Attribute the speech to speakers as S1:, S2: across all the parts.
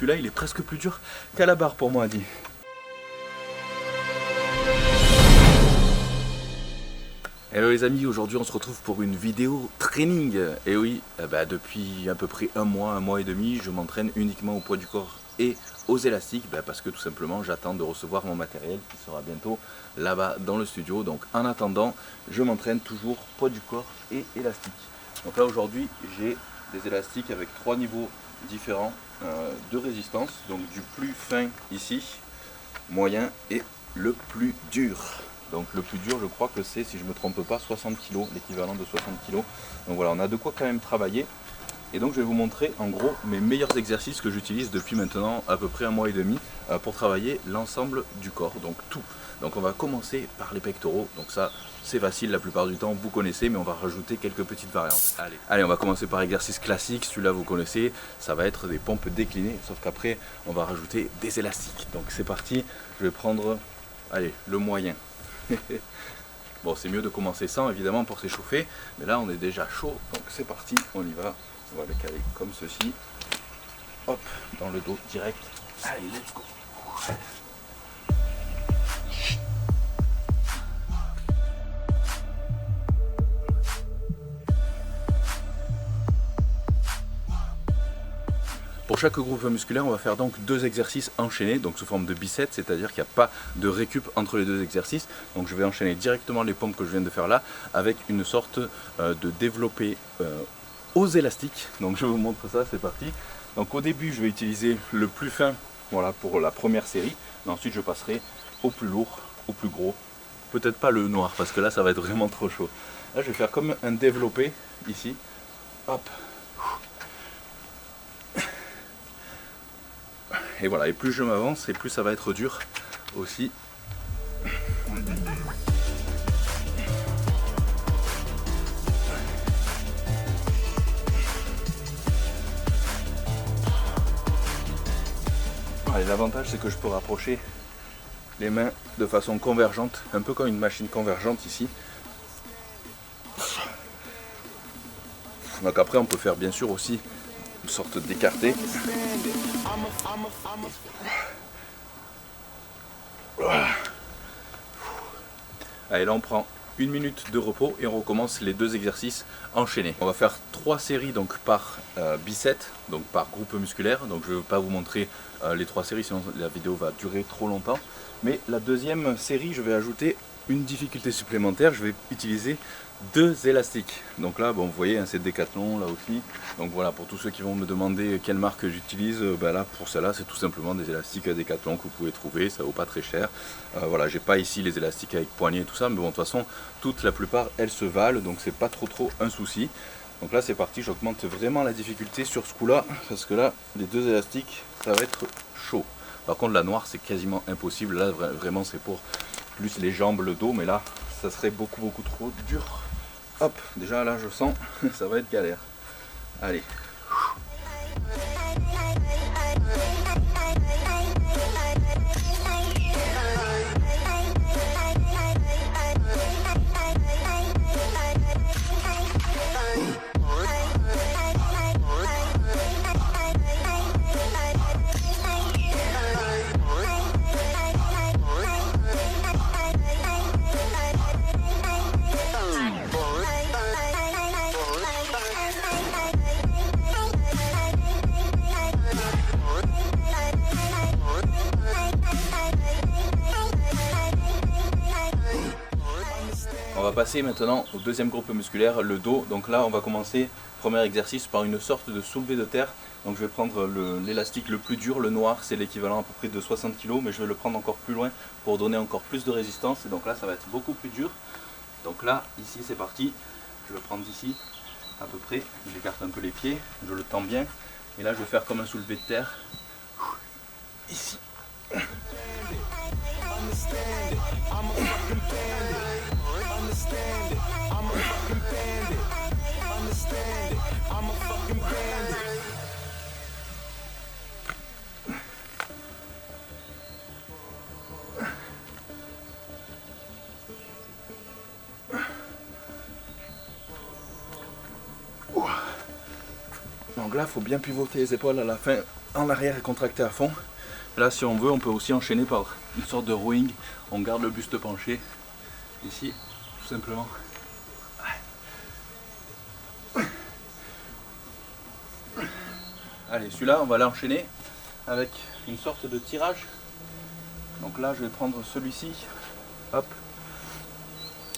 S1: celui-là il est presque plus dur qu'à la barre pour moi, dit. Hello les amis, aujourd'hui on se retrouve pour une vidéo training. Et oui, depuis à peu près un mois et demi, je m'entraîne uniquement au poids du corps et aux élastiques, parce que tout simplement j'attends de recevoir mon matériel qui sera bientôt là-bas dans le studio. Donc en attendant, je m'entraîne toujours poids du corps et élastique. Donc là aujourd'hui j'ai des élastiques avec 3 niveaux différents de résistance. Donc du plus fin ici, moyen et le plus dur. Donc le plus dur, je crois que c'est, si je ne me trompe pas, 60 kg, l'équivalent de 60 kg. Donc voilà, on a de quoi quand même travailler. Et donc je vais vous montrer en gros mes meilleurs exercices que j'utilise depuis maintenant à peu près un mois et demi pour travailler l'ensemble du corps, donc tout. Donc on va commencer par les pectoraux. Donc ça c'est facile la plupart du temps, vous connaissez, mais on va rajouter quelques petites variantes. Allez, on va commencer par exercice classique, celui-là vous connaissez, ça va être des pompes déclinées, sauf qu'après on va rajouter des élastiques. Donc c'est parti, je vais prendre, allez, le moyen. Bon, c'est mieux de commencer sans évidemment pour s'échauffer, mais là on est déjà chaud, donc c'est parti, on y va. On va le caler comme ceci, hop, dans le dos direct. Allez, let's go. Pour chaque groupe musculaire, on va faire donc 2 exercices enchaînés, donc sous forme de biceps, c'est-à-dire qu'il n'y a pas de récup entre les 2 exercices. Donc je vais enchaîner directement les pompes que je viens de faire là, avec une sorte de développé aux élastiques. Donc je vous montre ça, c'est parti. Donc au début, je vais utiliser le plus fin, voilà, pour la première série. Mais ensuite, je passerai au plus lourd, au plus gros. Peut-être pas le noir, parce que là, ça va être vraiment trop chaud. Là, je vais faire comme un développé ici. Hop. Et voilà, et plus je m'avance, et plus ça va être dur aussi. Allez, l'avantage c'est que je peux rapprocher les mains de façon convergente, un peu comme une machine convergente ici. Donc après on peut faire bien sûr aussi une sorte d'écarté. Allez, là on prend 1 minute de repos et on recommence les 2 exercices enchaînés. On va faire 3 séries donc par biceps, donc par groupe musculaire. Donc je ne vais pas vous montrer les 3 séries, sinon la vidéo va durer trop longtemps. Mais la deuxième série, je vais ajouter une difficulté supplémentaire. Je vais utiliser 2 élastiques. Donc là, bon, vous voyez, hein, c'est Decathlon là aussi. Donc voilà, pour tous ceux qui vont me demander quelle marque j'utilise, là pour celle-là, c'est tout simplement des élastiques Decathlon que vous pouvez trouver. Ça vaut pas très cher. Voilà, j'ai pas ici les élastiques avec poignée et tout ça, mais bon, de toute façon, la plupart elles se valent, donc c'est pas trop un souci. Donc là, c'est parti. J'augmente vraiment la difficulté sur ce coup-là, parce que là, les 2 élastiques, ça va être chaud. Par contre, la noire, c'est quasiment impossible. Là, vraiment, c'est pour plus les jambes, le dos, mais là, ça serait beaucoup trop dur. Hop, déjà là, je sens, ça va être galère. Allez. On va passer maintenant au deuxième groupe musculaire, le dos. Donc là on va commencer, premier exercice, par une sorte de soulevé de terre. Donc je vais prendre l'élastique le plus dur, le noir, c'est l'équivalent à peu près de 60 kg, mais je vais le prendre encore plus loin pour donner encore plus de résistance. Et donc là ça va être beaucoup plus dur. Donc là, ici c'est parti, je vais prendre d'ici à peu près, j'écarte un peu les pieds, je le tends bien. Et là je vais faire comme un soulevé de terre, ici. Donc là, il faut bien pivoter les épaules à la fin en arrière et contracté à fond. Là, si on veut, on peut aussi enchaîner par une sorte de rowing. On garde le buste penché ici, tout simplement. Allez, celui-là, on va l'enchaîner avec une sorte de tirage. Donc là, je vais prendre celui-ci, hop,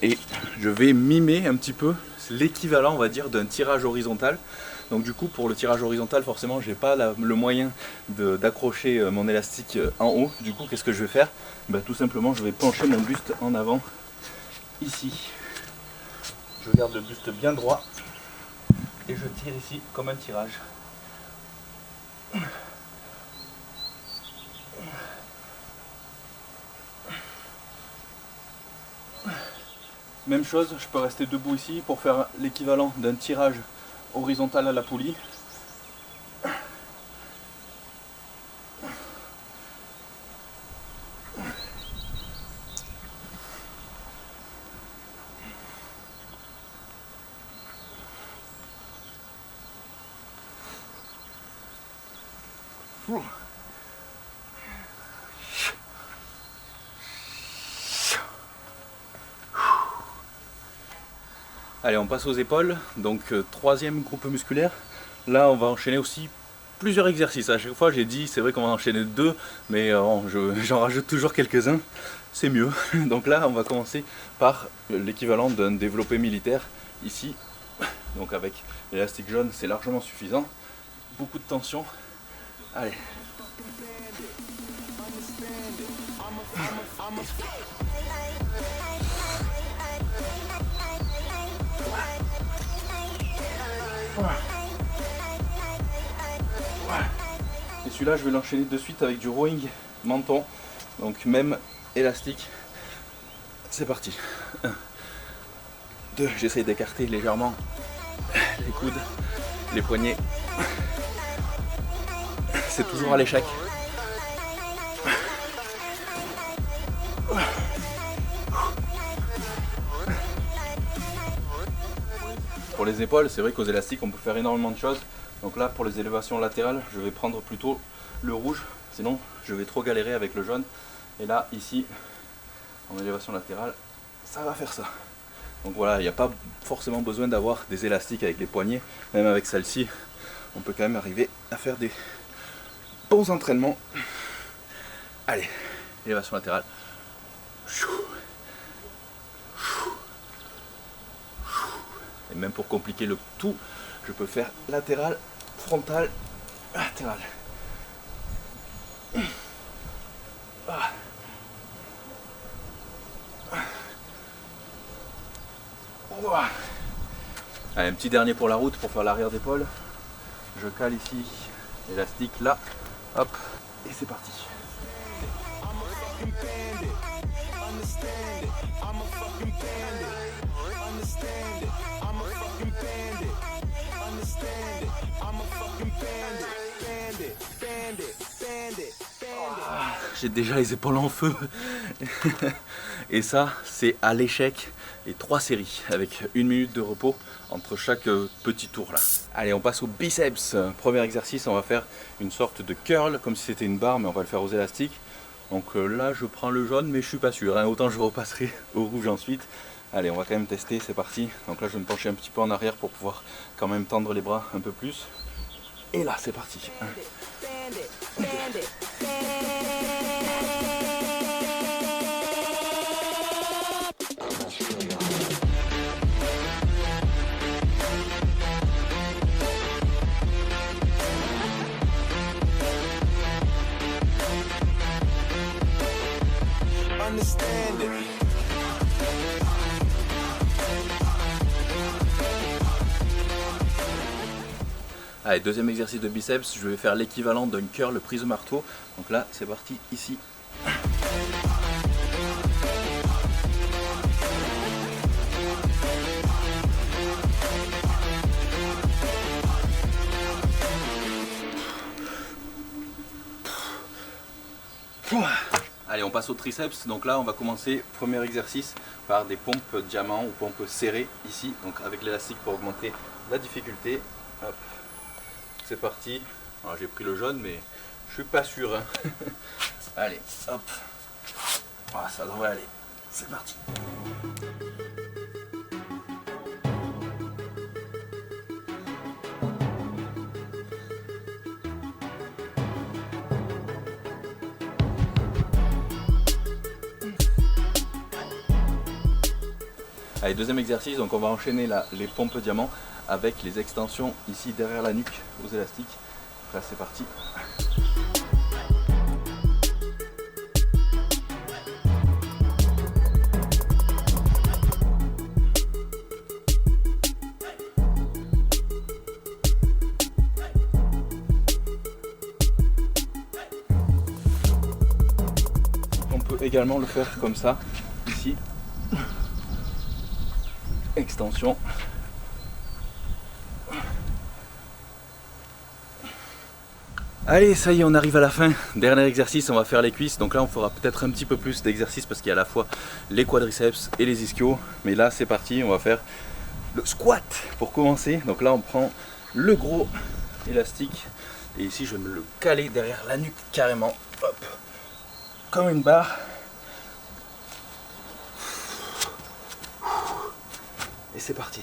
S1: et je vais mimer un petit peu l'équivalent, on va dire, d'un tirage horizontal. Donc du coup, pour le tirage horizontal, forcément, j'ai pas le moyen d'accrocher mon élastique en haut. Du coup, qu'est-ce que je vais faire? Tout simplement, je vais pencher mon buste en avant, ici. Je garde le buste bien droit et je tire ici comme un tirage. Même chose, je peux rester debout ici pour faire l'équivalent d'un tirage horizontal à la poulie. Allez, on passe aux épaules, donc troisième groupe musculaire. Là, on va enchaîner aussi plusieurs exercices. À chaque fois, j'ai dit, c'est vrai qu'on va enchaîner 2, mais j'en rajoute toujours quelques-uns. C'est mieux. Donc là, on va commencer par l'équivalent d'un développé militaire, ici. Donc avec l'élastique jaune, c'est largement suffisant. Beaucoup de tension. Allez. Et celui-là, je vais l'enchaîner de suite avec du rowing menton. Donc même élastique. C'est parti. 1, 2, j'essaye d'écarter légèrement les coudes, les poignets. C'est toujours à l'échec. Pour les épaules, c'est vrai qu'aux élastiques, on peut faire énormément de choses. Donc là, pour les élévations latérales, je vais prendre plutôt le rouge. Sinon, je vais trop galérer avec le jaune. Et là, ici, en élévation latérale, ça va faire ça. Donc voilà, il n'y a pas forcément besoin d'avoir des élastiques avec les poignets. Même avec celle-ci, on peut quand même arriver à faire des bons entraînements. Allez, élévation latérale. Et même pour compliquer le tout, je peux faire latéral, frontal, latéral. Allez, un petit dernier pour la route pour faire l'arrière d'épaule. Je cale ici l'élastique là, hop, et c'est parti. J'ai déjà les épaules en feu. Et ça, c'est à l'échec et 3 séries avec 1 minute de repos entre chaque petit tour là. Allez, on passe au biceps. Premier exercice, on va faire une sorte de curl comme si c'était une barre, mais on va le faire aux élastiques. Donc là, je prends le jaune, mais je suis pas sûr, hein. Autant je repasserai au rouge ensuite. Allez, on va quand même tester, c'est parti. Donc là, je vais me pencher un petit peu en arrière pour pouvoir quand même tendre les bras un peu plus. Et là, c'est parti. 1, 2. Understand it. Allez, deuxième exercice de biceps, je vais faire l'équivalent d'un curl prise au marteau. Donc là, c'est parti, ici. Allez, on passe au triceps. Donc là, on va commencer, premier exercice, par des pompes diamant ou pompes serrées ici. Donc avec l'élastique pour augmenter la difficulté. Hop. C'est parti. Alors j'ai pris le jaune, mais je suis pas sûr. Hein. Allez, hop. Ah, ça devrait aller. C'est parti. Allez, deuxième exercice, donc on va enchaîner les pompes diamants avec les extensions ici derrière la nuque aux élastiques. Là c'est parti. On peut également le faire comme ça, ici. Extension. Allez, ça y est, on arrive à la fin. Dernier exercice, on va faire les cuisses. Donc là, on fera peut-être un petit peu plus d'exercices parce qu'il y a à la fois les quadriceps et les ischios. Mais là, c'est parti, on va faire le squat pour commencer. Donc là, on prend le gros élastique et ici, je vais me le caler derrière la nuque carrément. Hop, comme une barre. Et c'est parti.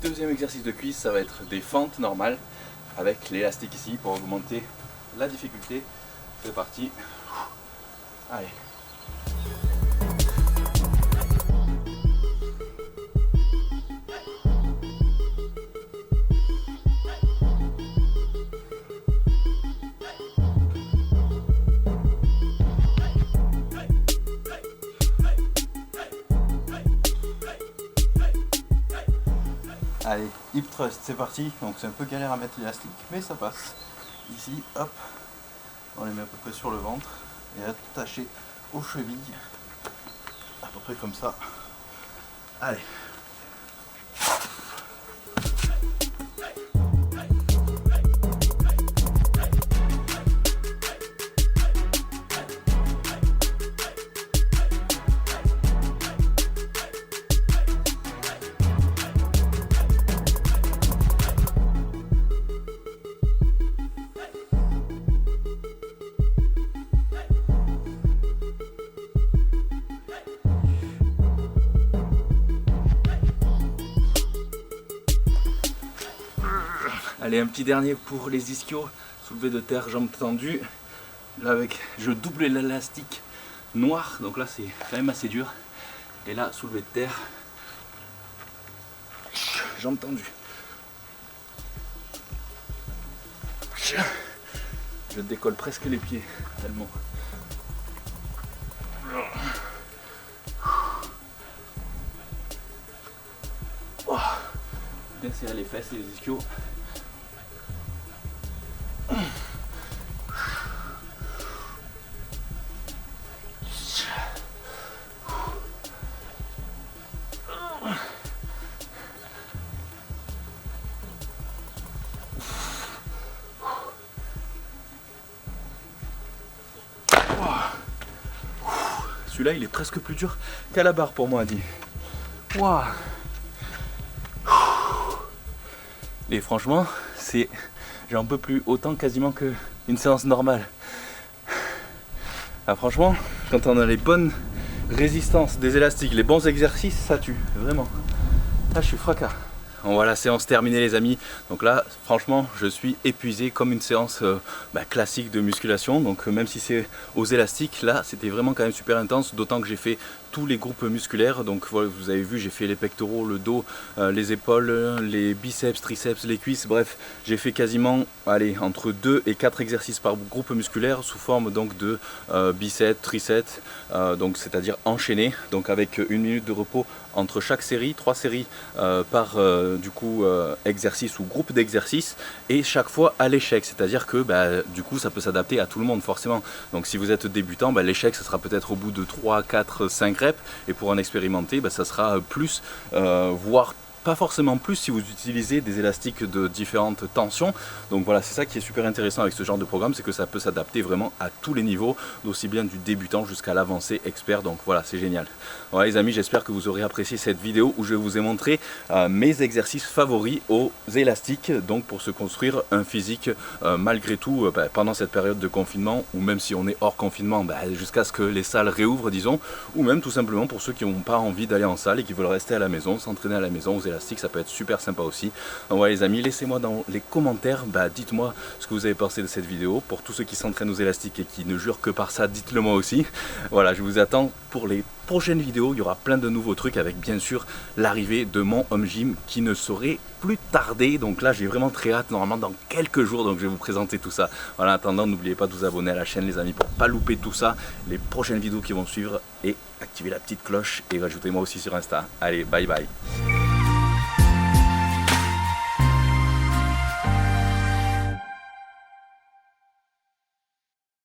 S1: Deuxième exercice de cuisse, ça va être des fentes normales avec l'élastique ici pour augmenter la difficulté. C'est parti. Allez. Allez, hip thrust, c'est parti. Donc c'est un peu galère à mettre l'élastique, mais ça passe. Ici, hop, on les met à peu près sur le ventre et attaché aux chevilles, à peu près comme ça. Allez. Allez, un petit dernier pour les ischios, soulevé de terre, jambes tendues. Là avec, je double l'élastique noir, donc là c'est quand même assez dur. Et là, soulevé de terre, jambes tendues. Je décolle presque les pieds, tellement. Oh, bien serrer les fesses et les ischios. Celui-là, il est presque plus dur qu'à la barre pour moi, dit. Waouh. Et franchement, j'en peux plus autant quasiment qu'une séance normale. Ah, franchement, quand on a les bonnes résistances des élastiques, les bons exercices, ça tue, vraiment. Là, je suis fracas. On voit la séance terminée, les amis. Donc là, franchement, je suis épuisé comme une séance classique de musculation. Donc même si c'est aux élastiques, là, c'était vraiment quand même super intense. D'autant que j'ai fait tous les groupes musculaires. Donc voilà, vous avez vu, j'ai fait les pectoraux, le dos, les épaules, les biceps, triceps, les cuisses, bref, j'ai fait quasiment allez, entre 2 et 4 exercices par groupe musculaire sous forme donc de biceps, triceps, donc c'est-à-dire enchaînés, donc avec 1 minute de repos entre chaque série, 3 séries par du coup exercice ou groupe d'exercices, et chaque fois à l'échec, c'est-à-dire que du coup ça peut s'adapter à tout le monde forcément. Donc si vous êtes débutant, l'échec ça sera peut-être au bout de 3, 4, 5 reps, et pour en expérimenter ça sera plus, voire pas forcément plus si vous utilisez des élastiques de différentes tensions. Donc voilà, c'est ça qui est super intéressant avec ce genre de programme, c'est que ça peut s'adapter vraiment à tous les niveaux, aussi bien du débutant jusqu'à l'avancé expert. Donc voilà, c'est génial. Voilà les amis, j'espère que vous aurez apprécié cette vidéo où je vous ai montré mes exercices favoris aux élastiques, donc pour se construire un physique malgré tout pendant cette période de confinement, ou même si on est hors confinement, jusqu'à ce que les salles réouvrent disons, ou même tout simplement pour ceux qui n'ont pas envie d'aller en salle et qui veulent rester à la maison, s'entraîner à la maison aux élastiques. Ça peut être super sympa aussi. Donc voilà les amis, laissez-moi dans les commentaires, dites-moi ce que vous avez pensé de cette vidéo. Pour tous ceux qui s'entraînent aux élastiques et qui ne jurent que par ça, dites-le moi aussi. Voilà, je vous attends pour les prochaines vidéos. Il y aura plein de nouveaux trucs avec bien sûr l'arrivée de mon home gym qui ne saurait plus tarder. Donc là j'ai vraiment très hâte, normalement dans quelques jours, donc je vais vous présenter tout ça. Voilà, en attendant, n'oubliez pas de vous abonner à la chaîne les amis pour pas louper tout ça, les prochaines vidéos qui vont suivre, et activez la petite cloche et ajoutez-moi aussi sur Insta. Allez, bye bye.